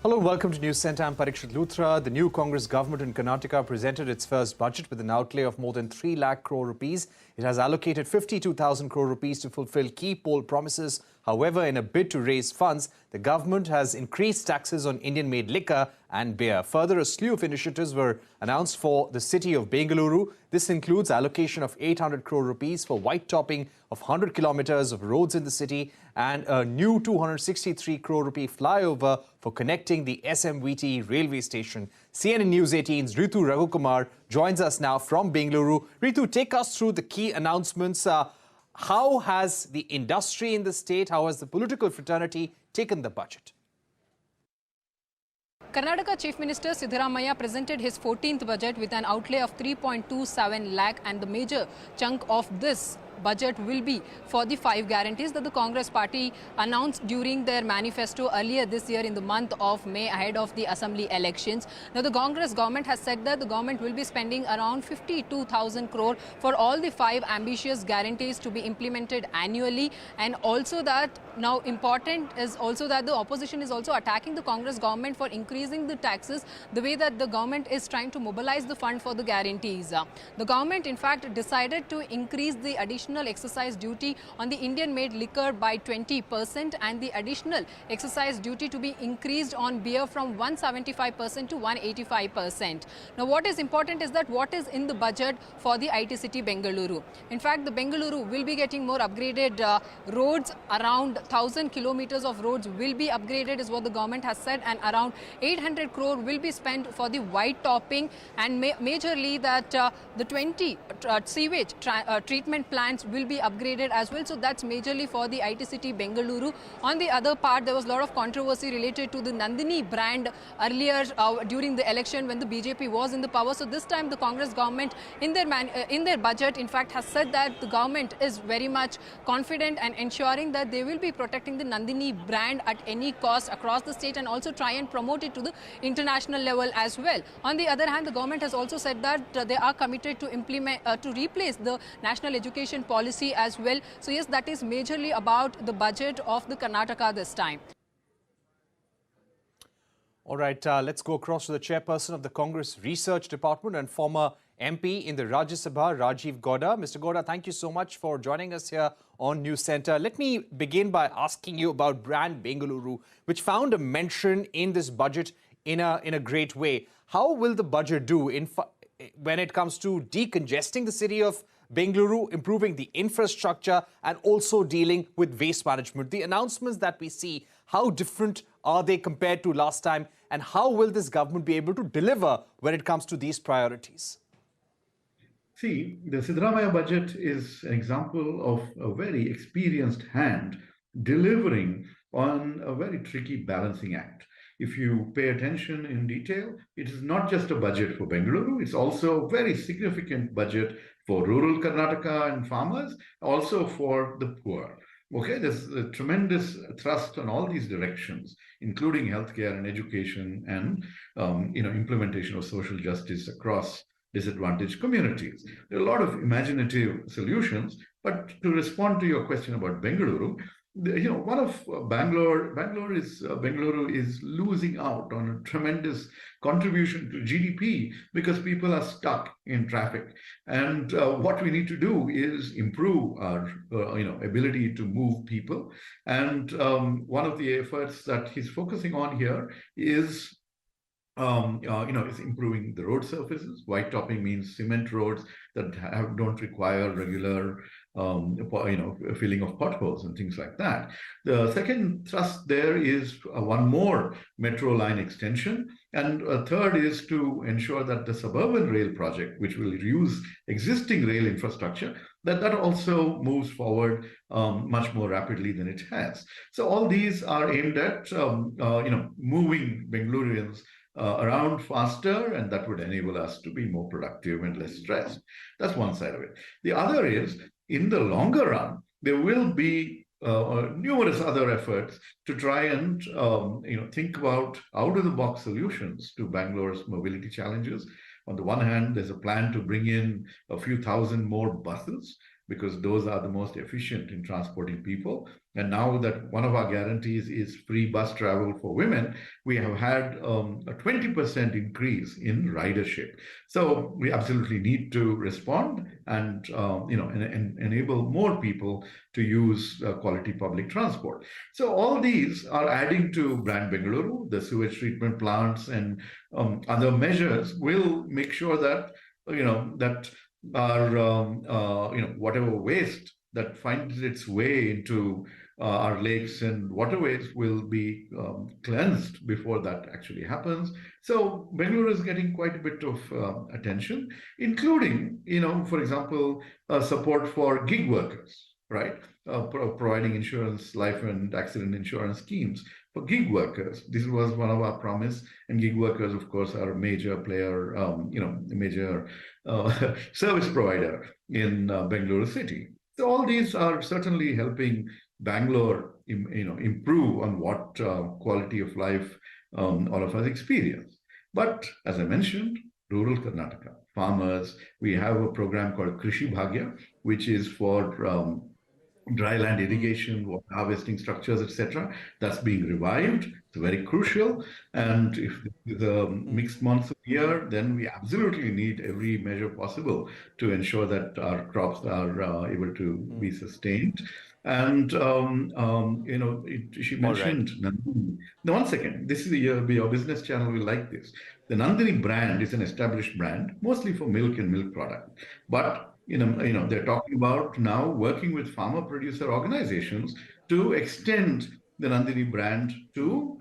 Hello, welcome to News Centre. I'm Parikshit Luthra. The new Congress government in Karnataka presented its first budget with an outlay of more than 3 lakh crore rupees. It has allocated 52,000 crore rupees to fulfill key poll promises. However, in a bid to raise funds, the government has increased taxes on Indian-made liquor and beer. Further, a slew of initiatives were announced for the city of Bengaluru. This includes allocation of 800 crore rupees for white topping of 100 kilometers of roads in the city and a new 263 crore rupee flyover for connecting the SMVT railway station. CNN News 18's Ritu Raghukumar joins us now from Bengaluru. Ritu, take us through the key announcements. How has the industry in the state, how has the political fraternity taken the budget? Karnataka Chief Minister Siddaramaiah presented his 14th budget with an outlay of 3.27 lakh, and the major chunk of this budget will be for the 5 guarantees that the Congress party announced during their manifesto earlier this year in the month of May ahead of the assembly elections. Now, the Congress government has said that the government will be spending around 52,000 crore for all the 5 ambitious guarantees to be implemented annually, and also that now important is also that the opposition is also attacking the Congress government for increasing the taxes the way that the government is trying to mobilize the fund for the guarantees. The government in fact decided to increase the additional excise duty on the Indian-made liquor by 20% and the additional excise duty to be increased on beer from 175% to 185%. Now, what is important is that what is in the budget for the IT city Bengaluru. In fact, the Bengaluru will be getting more upgraded roads. Around 1,000 kilometers of roads will be upgraded is what the government has said, and around 800 crore will be spent for the white topping, and majorly that the 20 sewage treatment plants will be upgraded as well. So that's majorly for the IT city Bengaluru. On the other part, there was a lot of controversy related to the Nandini brand earlier during the election when the BJP was in the power. So this time the Congress government in their budget in fact has said that the government is very much confident and ensuring that they will be protecting the Nandini brand at any cost across the state and also try and promote it to the international level as well. On the other hand, the government has also said that they are committed to implement to replace the national education policy as well. So yes, that is majorly about the budget of the Karnataka this time. All right, let's go across to the chairperson of the Congress Research Department and former MP in the Rajya Sabha, Rajiv Gowda. Mr. Gowda, thank you so much for joining us here on News Centre. Let me begin by asking you about brand Bengaluru, which found a mention in this budget in a great way. How will the budget do when it comes to decongesting the city of Bengaluru, improving the infrastructure and also dealing with waste management? The announcements that we see, how different are they compared to last time, and how will this government be able to deliver when it comes to these priorities? See, the Siddaramaiah budget is an example of a very experienced hand delivering on a very tricky balancing act. If you pay attention in detail, it is not just a budget for Bengaluru, it's also a very significant budget for rural Karnataka and farmers, also for the poor. Okay, there's a tremendous thrust on all these directions, including healthcare and education and implementation of social justice across disadvantaged communities. There are a lot of imaginative solutions, but to respond to your question about Bengaluru, one of Bengaluru is losing out on a tremendous contribution to GDP because people are stuck in traffic. And what we need to do is improve our ability to move people. And one of the efforts that he's focusing on here is is improving the road surfaces. White topping means cement roads that don't require regular filling of potholes and things like that. The second thrust there is one more metro line extension, and a third is to ensure that the suburban rail project, which will use existing rail infrastructure, that also moves forward much more rapidly than it has. So all these are aimed at moving Bengalurians around faster, and that would enable us to be more productive and less stressed. That's one side of it. The other is, in the longer run, there will be numerous other efforts to try and think about out-of-the-box solutions to Bangalore's mobility challenges. On the one hand, there's a plan to bring in a few thousand more buses because those are the most efficient in transporting people. And now that one of our guarantees is free bus travel for women, we have had a 20% increase in ridership. So we absolutely need to respond and enable more people to use quality public transport. So all these are adding to Brand Bengaluru. The sewage treatment plants and other measures will make sure that that our whatever waste that finds its way into our lakes and waterways will be cleansed before that actually happens. So Bengaluru is getting quite a bit of attention, including, for example, support for gig workers, right? Providing insurance, life and accident insurance schemes for gig workers. This was one of our promise, and gig workers, of course, are a major player, major service provider in Bengaluru city. So all these are certainly helping Bangalore, improve on what quality of life all of us experience. But as I mentioned, rural Karnataka, farmers, we have a program called Krishi Bhagya, which is for dry land irrigation, water harvesting structures, etc. That's being revived. It's very crucial. And if this is a mixed monsoon year, then we absolutely need every measure possible to ensure that our crops are able to be sustained. And she mentioned Nandini. Now, one second. This is your business channel will like this. The Nandini brand is an established brand, mostly for milk and milk product, but they're talking about now working with farmer producer organizations to extend the Nandini brand to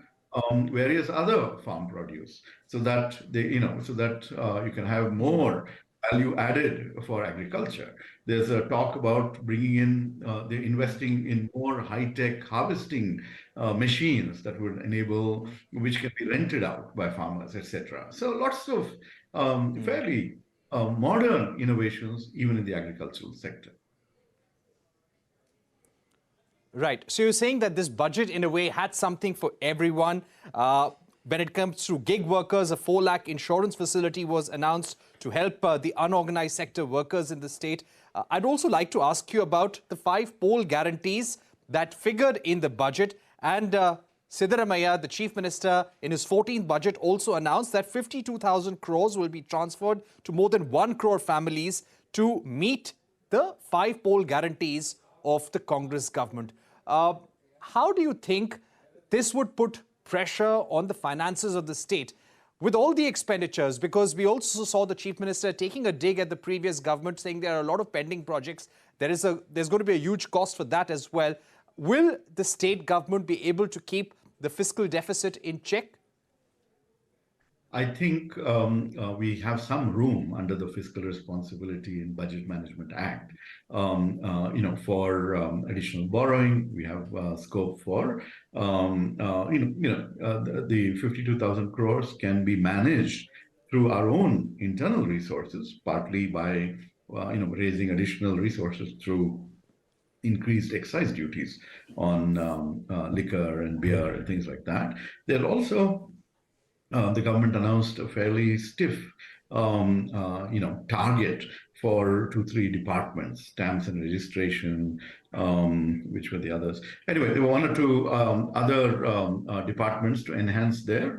various other farm produce, so that you can have more value added for agriculture. There's a talk about bringing in, they're investing in more high-tech harvesting machines that would enable, which can be rented out by farmers, etc. So lots of fairly modern innovations, even in the agricultural sector. Right. So you're saying that this budget, in a way, had something for everyone. When it comes to gig workers, a 4 lakh insurance facility was announced to help the unorganized sector workers in the state. I'd also like to ask you about the 5 poll guarantees that figured in the budget. And Siddaramaiah, the Chief Minister, in his 14th budget also announced that 52,000 crores will be transferred to more than 1 crore families to meet the 5 poll guarantees of the Congress government. How do you think this would put pressure on the finances of the state with all the expenditures? Because we also saw the Chief Minister taking a dig at the previous government, saying there are a lot of pending projects. There's going to be a huge cost for that as well. Will the state government be able to keep the fiscal deficit in check? I think we have some room under the Fiscal Responsibility and Budget Management Act, for additional borrowing. We have scope for, the 52,000 crores can be managed through our own internal resources, partly by, raising additional resources through increased excise duties on liquor and beer and things like that. There also, the government announced a fairly stiff, target for 2-3 departments, stamps and registration, which were the others. Anyway, there were 1 or 2 other departments to enhance their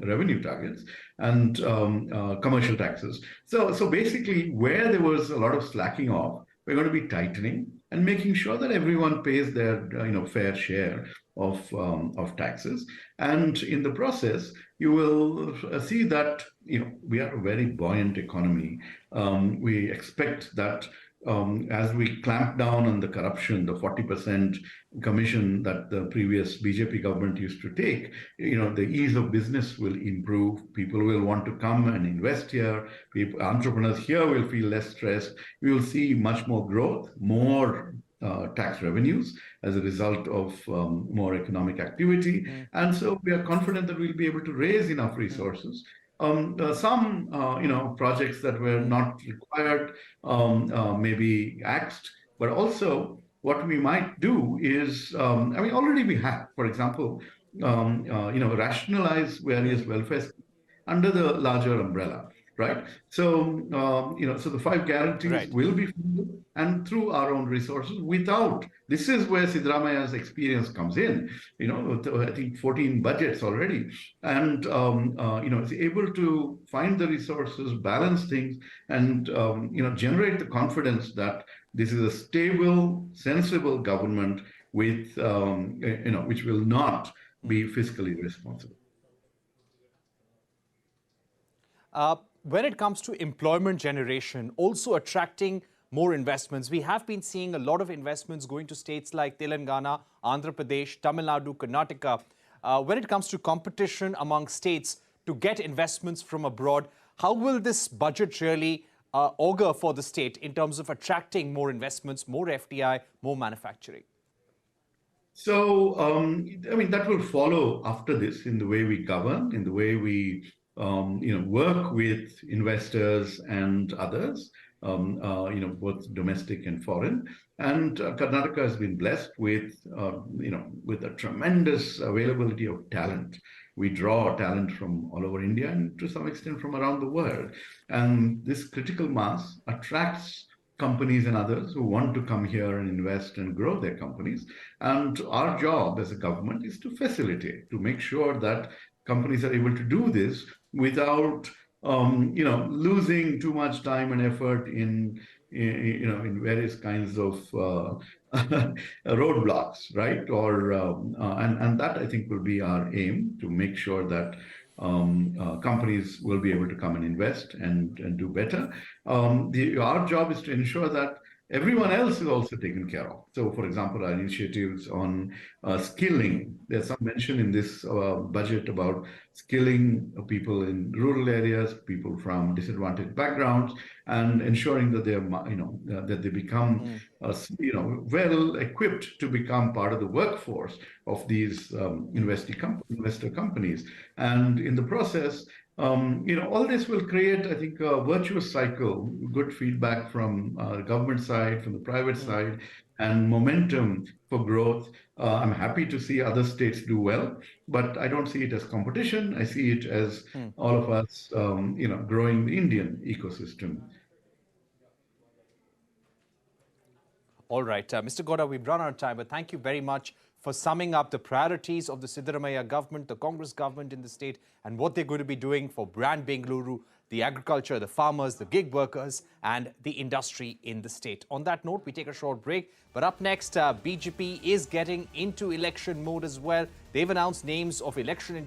revenue targets and commercial taxes. So basically, where there was a lot of slacking off, we're going to be tightening and making sure that everyone pays their fair share of taxes. And in the process, you will see that we are a very buoyant economy. We expect that as we clamp down on the corruption, the 40% commission that the previous BJP government used to take, the ease of business will improve. People will want to come and invest here. Entrepreneurs here will feel less stressed. We will see much more growth, more tax revenues as a result of more economic activity. And so we are confident that we'll be able to raise enough resources. Some projects that were not required may be axed, but also what we might do is, already we have, for example, rationalize various welfare under the larger umbrella. right? So, so the five guarantees Right. will be funded and through our own resources without. This is where Siddaramaya's experience comes in. I think 14 budgets already, and is able to find the resources, balance things, and generate the confidence that this is a stable, sensible government with which will not be fiscally responsible. When it comes to employment generation, also attracting more investments, we have been seeing a lot of investments going to states like Telangana, Andhra Pradesh, Tamil Nadu, Karnataka. When it comes to competition among states to get investments from abroad, how will this budget really augur for the state in terms of attracting more investments, more FDI, more manufacturing? So, that will follow after this in the way we govern, in the way we, work with investors and others, both domestic and foreign. And Karnataka has been blessed with, with a tremendous availability of talent. We draw talent from all over India and to some extent from around the world. And this critical mass attracts companies and others who want to come here and invest and grow their companies. And our job as a government is to facilitate, to make sure that companies are able to do this without, losing too much time and effort in various kinds of roadblocks, right? And that I think will be our aim, to make sure that companies will be able to come and invest and do better. Our job is to ensure that everyone else is also taken care of. So, for example, our initiatives on skilling, there's some mention in this budget about skilling people in rural areas, people from disadvantaged backgrounds, and ensuring that they become, well equipped to become part of the workforce of these investor companies. And in the process, all this will create, I think, a virtuous cycle, good feedback from the government side, from the private side, and momentum for growth. I'm happy to see other states do well, but I don't see it as competition. I see it as all of us, growing the Indian ecosystem. All right, Mr. Gowda, we've run out of time, but thank you very much for summing up the priorities of the Siddaramaiah government, the Congress government in the state, and what they're going to be doing for Brand Bengaluru, the agriculture, the farmers, the gig workers, and the industry in the state. On that note, we take a short break. But up next, BJP is getting into election mode as well. They've announced names of election